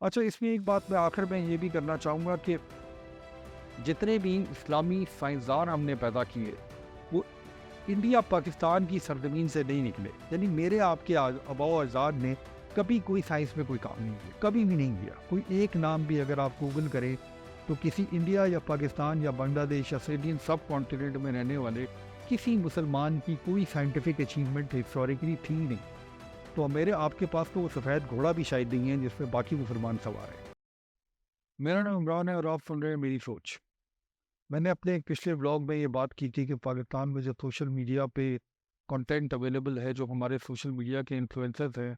اچھا، اس میں ایک بات میں آخر میں یہ بھی کرنا چاہوں گا کہ جتنے بھی اسلامی سائنسدان ہم نے پیدا کیے وہ انڈیا پاکستان کی سرزمین سے نہیں نکلے. یعنی میرے آپ کے آباء و اجداد نے کبھی کوئی سائنس میں کوئی کام نہیں کیا، کبھی بھی نہیں کیا. کوئی ایک نام بھی اگر آپ گوگل کریں تو کسی انڈیا یا پاکستان یا بنگلہ دیش یا انڈین سب کانٹیننٹ میں رہنے والے کسی مسلمان کی کوئی سائنٹیفک اچیومنٹ ہسٹوریکلی تھی نہیں. تو میرے آپ کے پاس تو وہ سفید گھوڑا بھی شاید نہیں ہے جس پہ باقی مسلمان سوار ہیں. میرا نام عمران ہے اور آپ سن رہے ہیں میری سوچ. میں نے اپنے ایک پچھلے بلاگ میں یہ بات کی تھی کہ پاکستان میں جو سوشل میڈیا پہ کنٹینٹ اویلیبل ہے، جو ہمارے سوشل میڈیا کے انفلوئنسرز ہیں،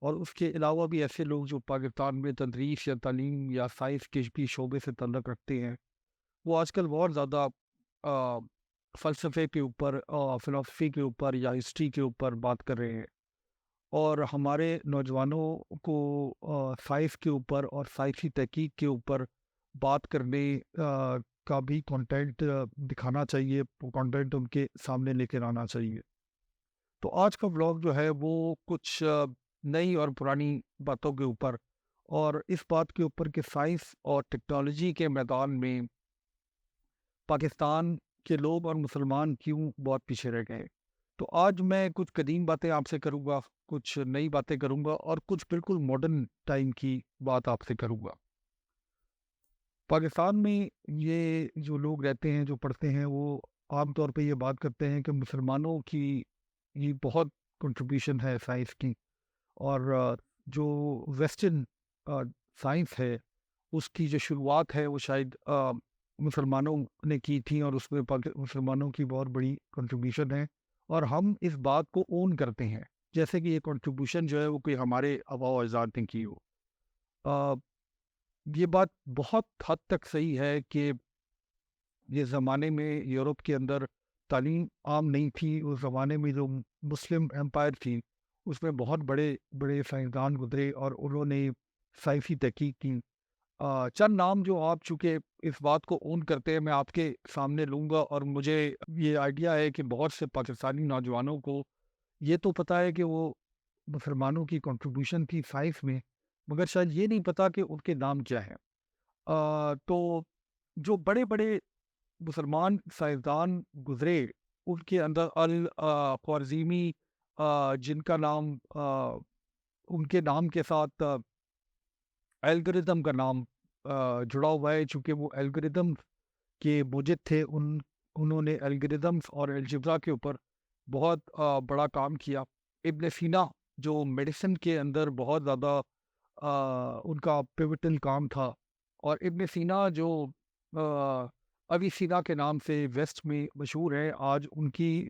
اور اس کے علاوہ بھی ایسے لوگ جو پاکستان میں تدریس یا تعلیم یا سائنس کے بھی شعبے سے تعلق رکھتے ہیں، وہ آج کل بہت زیادہ فلسفے کے اوپر، فلسفی کے اوپر یا ہسٹری کے اوپر بات کر رہے ہیں. اور ہمارے نوجوانوں کو سائنس کے اوپر اور سائنسی تحقیق کے اوپر بات کرنے کا بھی کنٹینٹ دکھانا چاہیے، کنٹینٹ ان کے سامنے لے کر آنا چاہیے. تو آج کا ولاگ جو ہے وہ کچھ نئی اور پرانی باتوں کے اوپر، اور اس بات کے اوپر کہ سائنس اور ٹیکنالوجی کے میدان میں پاکستان کے لوگ اور مسلمان کیوں بہت پیچھے رہ گئے. تو آج میں کچھ قدیم باتیں آپ سے کروں گا، کچھ نئی باتیں کروں گا، اور کچھ بالکل ماڈرن ٹائم کی بات آپ سے کروں گا. پاکستان میں یہ جو لوگ رہتے ہیں، جو پڑھتے ہیں، وہ عام طور پہ یہ بات کرتے ہیں کہ مسلمانوں کی یہ بہت کنٹریبیوشن ہے سائنس کی، اور جو ویسٹرن سائنس ہے اس کی جو شروعات ہے وہ شاید مسلمانوں نے کی تھی، اور اس میں مسلمانوں کی بہت بڑی کنٹریبیوشن ہے. اور ہم اس بات کو اون کرتے ہیں جیسے کہ یہ کنٹریبیوشن جو ہے وہ کوئی ہمارے آباء و اجداد نے کی ہو. یہ بات بہت حد تک صحیح ہے کہ یہ زمانے میں یورپ کے اندر تعلیم عام نہیں تھی. اس زمانے میں جو مسلم امپائر تھی اس میں بہت بڑے بڑے سائنسدان گزرے اور انہوں نے سائنسی تحقیق کی. چند نام جو آپ چونکہ اس بات کو اون کرتے ہیں میں آپ کے سامنے لوں گا، اور مجھے یہ آئیڈیا ہے کہ بہت سے پاکستانی نوجوانوں کو یہ تو پتہ ہے کہ وہ مسلمانوں کی کنٹریبیوشن تھی سائنس میں، مگر شاید یہ نہیں پتہ کہ ان کے نام کیا ہیں. تو جو بڑے بڑے مسلمان سائنسدان گزرے ان کے اندر الخوارزمی، جن کا نام ان کے نام کے ساتھ الگوریدم کا نام جڑا ہوا ہے، چونکہ وہ الگوریدم کے موجد تھے. انہوں نے الگوریدمس اور الجبرا کے اوپر بہت بڑا کام کیا. ابن سینا جو میڈیسن کے اندر بہت زیادہ ان کا پیوٹل کام تھا، اور ابن سینا جو ابی سینا کے نام سے ویسٹ میں مشہور ہے، آج ان کی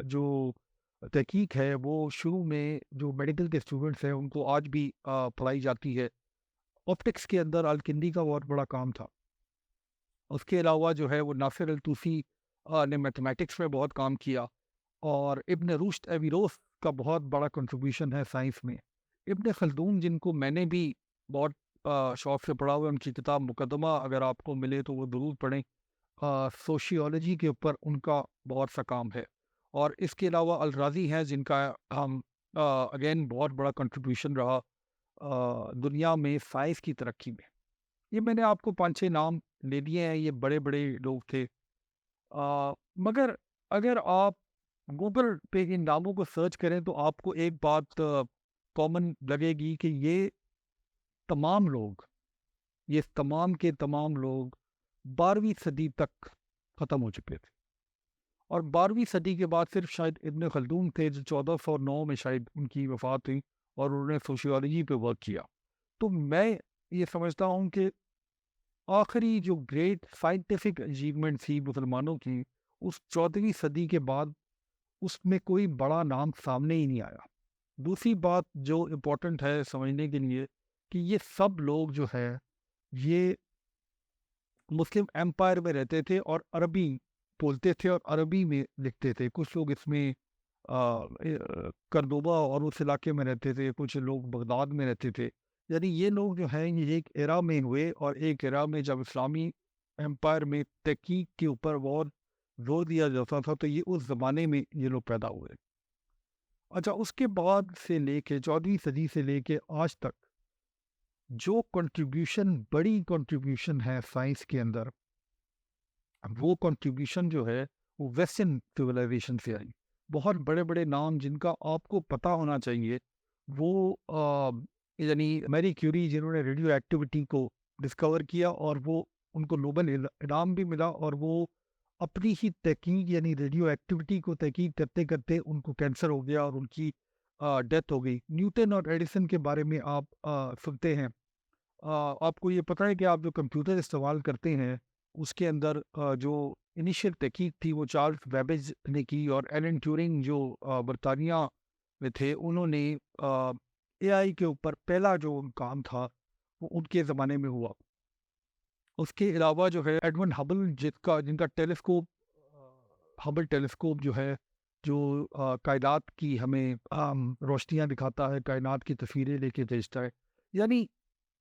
جو تحقیق ہے وہ شروع میں جو میڈیکل کے اسٹوڈنٹس ہیں ان کو آج بھی پڑھائی جاتی ہے. آپٹکس کے اندر الکندی کا بہت بڑا کام تھا. اس کے علاوہ جو ہے وہ ناصر الطوسی نے میتھمیٹکس میں بہت کام کیا، اور ابن رشد ایویروس کا بہت بڑا کنٹریبیوشن ہے سائنس میں. ابن خلدون جن کو میں نے بھی بہت شوق سے پڑھا ہوا ہے، ان کی کتاب مقدمہ اگر آپ کو ملے تو وہ ضرور پڑھیں. سوشیولوجی کے اوپر ان کا بہت سا کام ہے. اور اس کے علاوہ الرازی ہیں جن کا ہم اگین بہت بڑا کنٹریبیوشن رہا دنیا میں سائنس کی ترقی میں. یہ میں نے آپ کو 5-6 نام لے دیے ہیں، یہ بڑے بڑے لوگ تھے. مگر اگر آپ گوگل پہ ان ناموں کو سرچ کریں تو آپ کو ایک بات کامن لگے گی کہ یہ تمام لوگ، یہ تمام کے تمام لوگ 12ویں صدی تک ختم ہو چکے تھے. اور 12ویں صدی کے بعد صرف شاید ابن خلدون تھے جو 1409 میں شاید ان کی وفات ہوئی، اور انہوں نے سوشیولوجی پہ ورک کیا. تو میں یہ سمجھتا ہوں کہ آخری جو گریٹ سائنٹیفک اچیومنٹ تھی مسلمانوں کی اس 14ویں صدی کے بعد، اس میں کوئی بڑا نام سامنے ہی نہیں آیا. دوسری بات جو امپورٹنٹ ہے سمجھنے کے لیے کہ یہ سب لوگ جو ہے یہ مسلم امپائر میں رہتے تھے اور عربی بولتے تھے اور عربی میں لکھتے تھے. کچھ لوگ اس میں کردوبا اور اس علاقے میں رہتے تھے، کچھ لوگ بغداد میں رہتے تھے. یعنی یہ لوگ جو ہیں یہ ایک ایرا میں ہوئے، اور ایک ایرا میں جب اسلامی امپائر میں تحقیق کے اوپر بہت زور دیا جاتا تھا تو یہ اس زمانے میں یہ لوگ پیدا ہوئے. اچھا، اس کے بعد سے لے کے 14ویں صدی سے لے کے آج تک جو کنٹریبیوشن بڑی کنٹریبیوشن ہے سائنس کے اندر، وہ کنٹریبیوشن جو ہے وہ ویسٹرن سویلائزیشن سے آئی. بہت بڑے بڑے نام جن کا آپ کو پتہ ہونا چاہیے، وہ یعنی میری کیوری جنہوں نے ریڈیو ایکٹیویٹی کو ڈسکور کیا، اور وہ ان کو نوبل انعام بھی ملا، اور وہ اپنی ہی تحقیق یعنی ریڈیو ایکٹیویٹی کو تحقیق کرتے کرتے ان کو کینسر ہو گیا اور ان کی ڈیتھ ہو گئی. نیوٹن اور ایڈیسن کے بارے میں آپ سنتے ہیں. آپ کو یہ پتہ ہے کہ آپ جو کمپیوٹر استعمال کرتے ہیں اس کے اندر جو انیشیل تحقیق تھی وہ چارلس بیبیج نے کی، اور ایلن ٹیورنگ جو برطانیہ میں تھے انہوں نے اے آئی کے اوپر پہلا جو کام تھا وہ ان کے زمانے میں ہوا. اس کے علاوہ جو ہے ایڈون ہبل جن کا ٹیلیسکوپ، ہبل ٹیلیسکوپ جو ہے، جو کائنات کی ہمیں روشنیاں دکھاتا ہے، کائنات کی تصویریں لے کے بھیجتا ہے. یعنی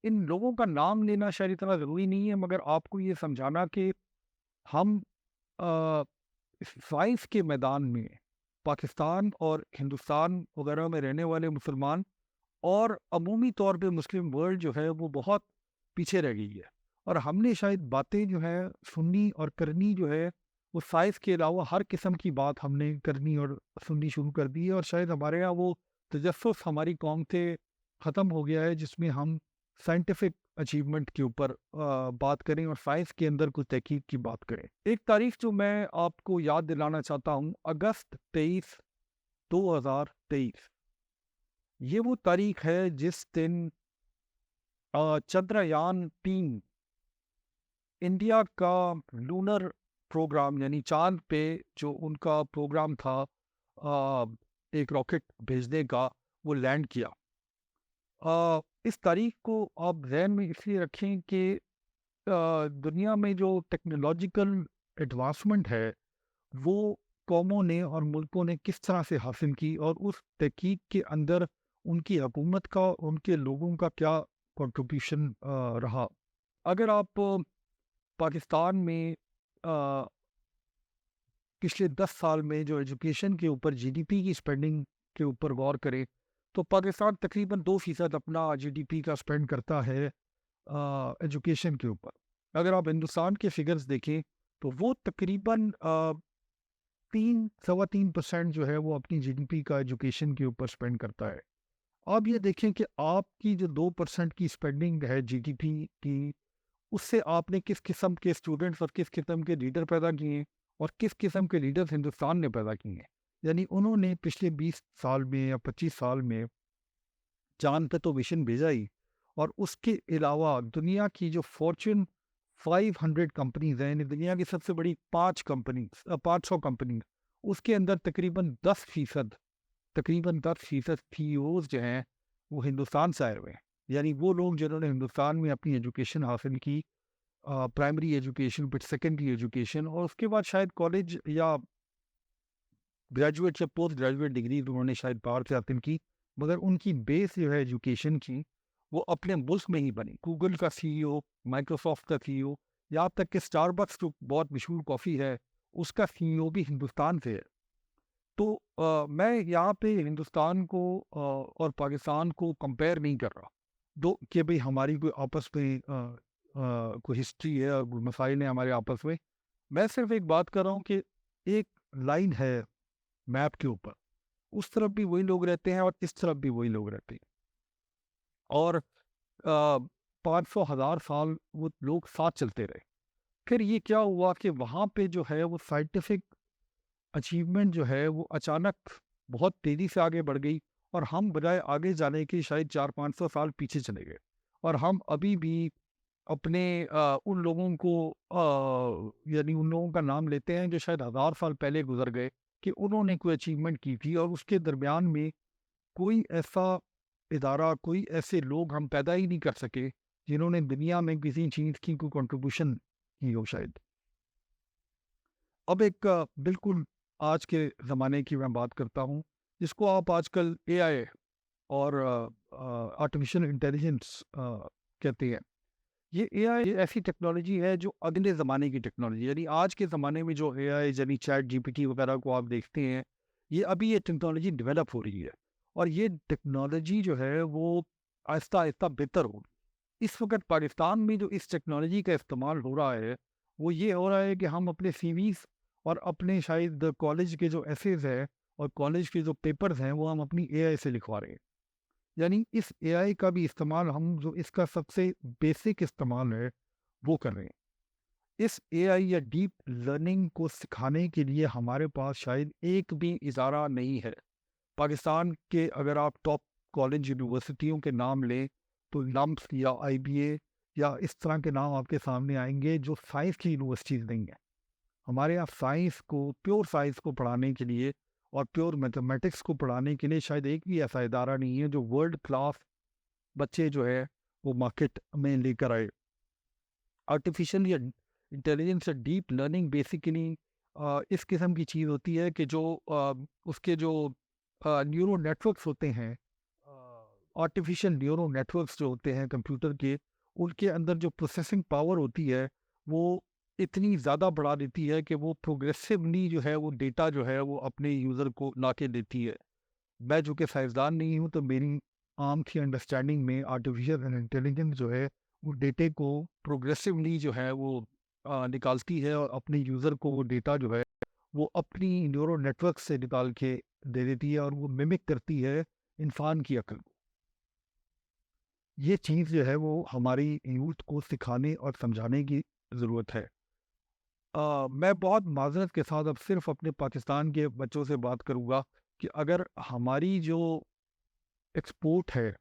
ان لوگوں کا نام لینا شاید اتنا ضروری نہیں ہے، مگر آپ کو یہ سمجھانا کہ ہم سائنس کے میدان میں پاکستان اور ہندوستان وغیرہ میں رہنے والے مسلمان اور عمومی طور پہ مسلم ورلڈ جو ہے وہ بہت پیچھے رہ گئی ہے. اور ہم نے شاید باتیں جو ہے سننی اور کرنی جو ہے وہ سائنس کے علاوہ ہر قسم کی بات ہم نے کرنی اور سننی شروع کر دی ہے، اور شاید ہمارے یہاں وہ تجسس ہماری قوم سے ختم ہو گیا ہے جس میں ہم سائنٹیفک اچیومنٹ کے اوپر بات کریں اور سائنس کے اندر کچھ تحقیق کی بات کریں. ایک تاریخ جو میں آپ کو یاد دلانا چاہتا ہوں، اگست 23 2023، یہ وہ تاریخ ہے جس دن چندریان 3 انڈیا کا لونر پروگرام یعنی چاند پہ جو ان کا پروگرام تھا ایک راکٹ بھیجنے کا، وہ لینڈ کیا. اس تاریخ کو آپ ذہن میں اس لیے رکھیں کہ دنیا میں جو ٹیکنالوجیکل ایڈوانسمنٹ ہے وہ قوموں نے اور ملکوں نے کس طرح سے حاصل کی، اور اس تحقیق کے اندر ان کی حکومت کا، ان کے لوگوں کا کیا کنٹریبیوشن رہا. اگر آپ پاکستان میں پچھلے 10 سال میں جو ایجوکیشن کے اوپر جی ڈی پی کی اسپینڈنگ کے اوپر غور کریں تو پاکستان تقریباً 2% اپنا جی ڈی پی کا اسپینڈ کرتا ہے ایجوکیشن کے اوپر. اگر آپ ہندوستان کے فگرز دیکھیں تو وہ تقریباً 3.3% جو ہے وہ اپنی جی ڈی پی کا ایجوکیشن کے اوپر اسپینڈ کرتا ہے. آپ یہ دیکھیں کہ آپ کی جو 2% کی اسپینڈنگ ہے جی ڈی پی کی، اس سے آپ نے کس قسم کے اسٹوڈنٹس اور کس قسم کے لیڈر پیدا کیے ہیں، اور کس قسم کے لیڈر ہندوستان نے پیدا کیے ہیں. یعنی انہوں نے پچھلے 20 سال میں یا 25 سال میں چاند پہ تو مشن بھیجا ہی، اور اس کے علاوہ دنیا کی جو فارچون 500 کمپنیز ہیں، یعنی دنیا کی سب سے بڑی 500 کمپنیز، اس کے اندر تقریباً 10% سی اوز جو ہیں وہ ہندوستان سے آئے ہوئے ہیں. یعنی وہ لوگ جنہوں نے ہندوستان میں اپنی ایجوکیشن حاصل کی، پرائمری ایجوکیشن پھر سیکنڈری ایجوکیشن، اور اس کے بعد شاید کالج یا گریجویٹ یا پوسٹ گریجویٹ ڈگری انہوں نے شاید باہر سے حاصل کی، مگر ان کی بیس جو ہے ایجوکیشن کی وہ اپنے ملک میں ہی بنی. گوگل کا سی ای او، مائکروسافٹ کا سی ای او، یہاں تک کہ اسٹار بکس جو بہت مشہور کافی ہے اس کا سی ای او بھی ہندوستان سے ہے. تو میں یہاں پہ ہندوستان کو اور پاکستان کو کمپیئر نہیں کر رہا دو کہ بھئی ہماری کوئی آپس میں کوئی ہسٹری ہے اور مسائل ہیں ہمارے آپس میں. میں صرف ایک بات کر رہا ہوں کہ ایک لائن ہے میپ کے اوپر، اس طرف بھی وہی لوگ رہتے ہیں اور اس طرف بھی وہی لوگ رہتے ہیں، اور 500,000 سال وہ لوگ ساتھ چلتے رہے. پھر یہ کیا ہوا کہ وہاں پہ جو ہے وہ سائنٹیفک اچیومنٹ جو ہے وہ اچانک بہت تیزی سے آگے بڑھ گئی، اور ہم بجائے آگے جانے کے شاید 400-500 سال پیچھے چلے گئے. اور ہم ابھی بھی اپنے ان لوگوں کو یعنی ان لوگوں کا نام لیتے ہیں جو شاید 1000 سال پہلے گزر گئے کہ انہوں نے کوئی اچیومنٹ کی تھی، اور اس کے درمیان میں کوئی ایسا ادارہ، کوئی ایسے لوگ ہم پیدا ہی نہیں کر سکے جنہوں نے دنیا میں کسی چیز کی کوئی کنٹریبیوشن کی ہو شاید. اب ایک بالکل آج کے زمانے کی میں بات کرتا ہوں جس کو آپ آج کل اے آئی اور آرٹیفیشل انٹیلیجنس کہتے ہیں. یہ اے آئی ایسی ٹیکنالوجی ہے جو اگلے زمانے کی ٹیکنالوجی، یعنی آج کے زمانے میں جو اے آئی یعنی چیٹ جی پی ٹی وغیرہ کو آپ دیکھتے ہیں، یہ ابھی یہ ٹیکنالوجی ڈیولپ ہو رہی ہے، اور یہ ٹیکنالوجی جو ہے وہ آہستہ آہستہ بہتر ہوگی. اس وقت پاکستان میں جو اس ٹیکنالوجی کا استعمال ہو رہا ہے وہ یہ ہو رہا ہے کہ ہم اپنے سی ویز اور اپنے شاید کالج کے جو ایسیز ہے اور کالج کے جو پیپرز ہیں وہ ہم اپنی اے آئی سے لکھوا رہے ہیں. یعنی اس اے آئی کا بھی استعمال ہم جو اس کا سب سے بیسک استعمال ہے وہ کر رہے ہیں. اس اے آئی یا ڈیپ لرننگ کو سکھانے کے لیے ہمارے پاس شاید ایک بھی ادارہ نہیں ہے. پاکستان کے اگر آپ ٹاپ کالج یونیورسٹیوں کے نام لیں تو لمپس یا آئی بی اے یا اس طرح کے نام آپ کے سامنے آئیں گے جو سائنس کی یونیورسٹیز نہیں ہیں. ہمارے یہاں سائنس کو، پیور سائنس کو پڑھانے کے لیے اور پیور میتھمیٹکس کو پڑھانے کے لیے شاید ایک بھی ایسا ادارہ نہیں ہے جو ورلڈ کلاس بچے جو ہے وہ مارکیٹ میں لے کر آئے. آرٹیفیشیل یا انٹیلیجنس یا ڈیپ لرننگ بیسیکلی اس قسم کی چیز ہوتی ہے کہ جو اس کے جو نیورو نیٹورکس ہوتے ہیں، آرٹیفیشیل نیورو نیٹورکس جو ہوتے ہیں کمپیوٹر کے، ان کے اندر جو پروسیسنگ پاور ہوتی ہے وہ اتنی زیادہ بڑھا دیتی ہے کہ وہ پروگریسولی جو ہے وہ ڈیٹا جو ہے وہ اپنے یوزر کو لا کے دیتی ہے. میں جو کہ سائنسدان نہیں ہوں تو میری عام کی انڈرسٹینڈنگ میں آرٹیفیشیل انٹیلیجنس جو ہے وہ ڈیٹے کو پروگریسولی جو ہے وہ نکالتی ہے اور اپنے یوزر کو وہ ڈیٹا جو ہے وہ اپنی نیورو نیٹورک سے نکال کے دے دیتی ہے اور وہ ممک کرتی ہے انسان کی عقل کو. یہ چیز جو ہے وہ ہماری یوتھ کو سکھانے اور سمجھانے کی ضرورت ہے. میں بہت معذرت کے ساتھ اب صرف اپنے پاکستان کے بچوں سے بات کروں گا کہ اگر ہماری جو ایکسپورٹ ہے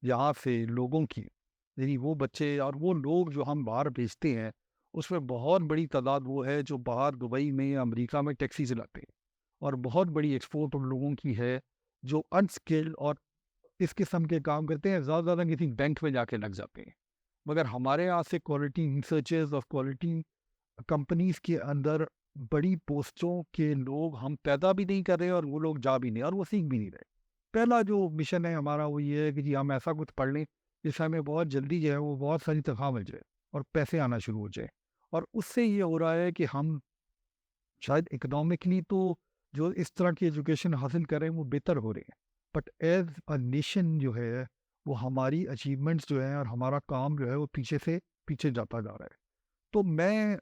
یہاں سے لوگوں کی، یعنی وہ بچے اور وہ لوگ جو ہم باہر بھیجتے ہیں، اس میں بہت بڑی تعداد وہ ہے جو باہر دبئی میں یا امریکہ میں ٹیکسی چلاتے ہیں، اور بہت بڑی ایکسپورٹ ان لوگوں کی ہے جو انسکلڈ اور اس قسم کے کام کرتے ہیں، زیادہ زیادہ کسی بینک میں جا کے لگ جاتے ہیں. مگر ہمارے یہاں سے کوالٹی ریسرچرز اور کوالٹی کمپنیز کے اندر بڑی پوسٹوں کے لوگ ہم پیدا بھی نہیں کر رہے اور وہ لوگ جا بھی نہیں اور وہ سیکھ بھی نہیں رہے. پہلا جو مشن ہے ہمارا وہ یہ ہے کہ جی ہم ایسا کچھ پڑھ لیں جس سے ہمیں بہت جلدی جو ہے وہ بہت ساری تنخواہ مل جائے اور پیسے آنا شروع ہو جائے. اور اس سے یہ ہو رہا ہے کہ ہم شاید اکنامکلی تو جو اس طرح کی ایجوکیشن حاصل کریں وہ بہتر ہو رہے ہیں، بٹ ایز اے نیشن جو ہے وہ ہماری اچیومنٹس جو ہیں اور ہمارا کام جو ہے وہ پیچھے سے پیچھے جاتا جا رہا ہے. تو میں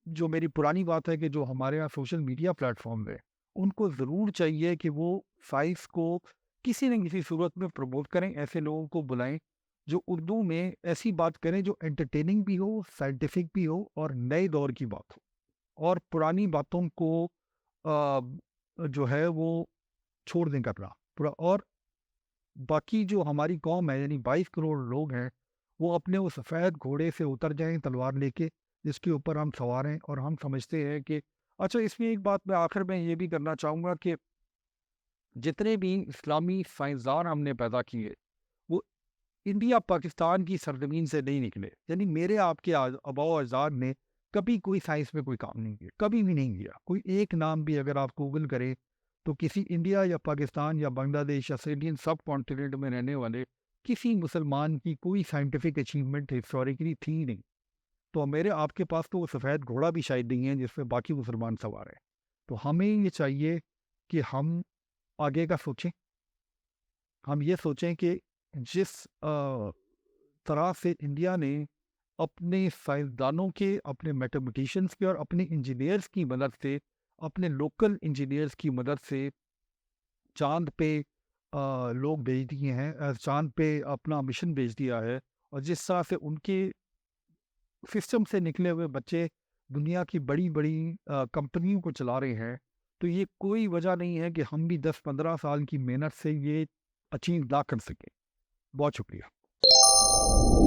جو میری پرانی بات ہے کہ جو ہمارے یہاں سوشل میڈیا پلیٹ فارم ہے ان کو ضرور چاہیے کہ وہ سائنس کو کسی نہ کسی صورت میں پروموٹ کریں، ایسے لوگوں کو بلائیں جو اردو میں ایسی بات کریں جو انٹرٹیننگ بھی ہو، سائنٹیفک بھی ہو اور نئے دور کی بات ہو، اور پرانی باتوں کو جو ہے وہ چھوڑ دیں کرنا پورا. اور باقی جو ہماری قوم ہے یعنی 22 کروڑ لوگ ہیں وہ اپنے وہ سفید گھوڑے سے اتر جائیں تلوار لے کے جس کے اوپر ہم سوار ہیں، اور ہم سمجھتے ہیں کہ اچھا. اس میں ایک بات میں آخر میں یہ بھی کرنا چاہوں گا کہ جتنے بھی اسلامی سائنسدان ہم نے پیدا کیے وہ انڈیا پاکستان کی سرزمین سے نہیں نکلے. یعنی میرے آپ کے آباء و اجداد نے کبھی کوئی سائنس میں کوئی کام نہیں کیا، کبھی بھی نہیں کیا. کوئی ایک نام بھی اگر آپ گوگل کریں تو کسی انڈیا یا پاکستان یا بنگلہ دیش یا انڈین سب کانٹیننٹ میں رہنے والے کسی مسلمان کی کوئی سائنٹیفک اچیومنٹ ہسٹوریکلی تھی نہیں. تو میرے آپ کے پاس تو وہ سفید گھوڑا بھی شاید نہیں ہے جس پہ باقی مسلمان سوار ہیں. تو ہمیں یہ چاہیے کہ ہم آگے کا سوچیں. ہم یہ سوچیں کہ جس طرح سے انڈیا نے اپنے سائنسدانوں کے، اپنے میتھمیٹیشینس کے اور اپنے انجینئرس کی مدد سے، اپنے لوکل انجینئرس کی مدد سے چاند پہ لوگ بھیج دیے ہیں، چاند پہ اپنا مشن بھیج دیا ہے، اور جس طرح سے ان کے سسٹم سے نکلے ہوئے بچے دنیا کی بڑی بڑی کمپنیوں کو چلا رہے ہیں، تو یہ کوئی وجہ نہیں ہے کہ ہم بھی 10-15 سال کی محنت سے یہ اچیو نہ کر سکیں. بہت شکریہ.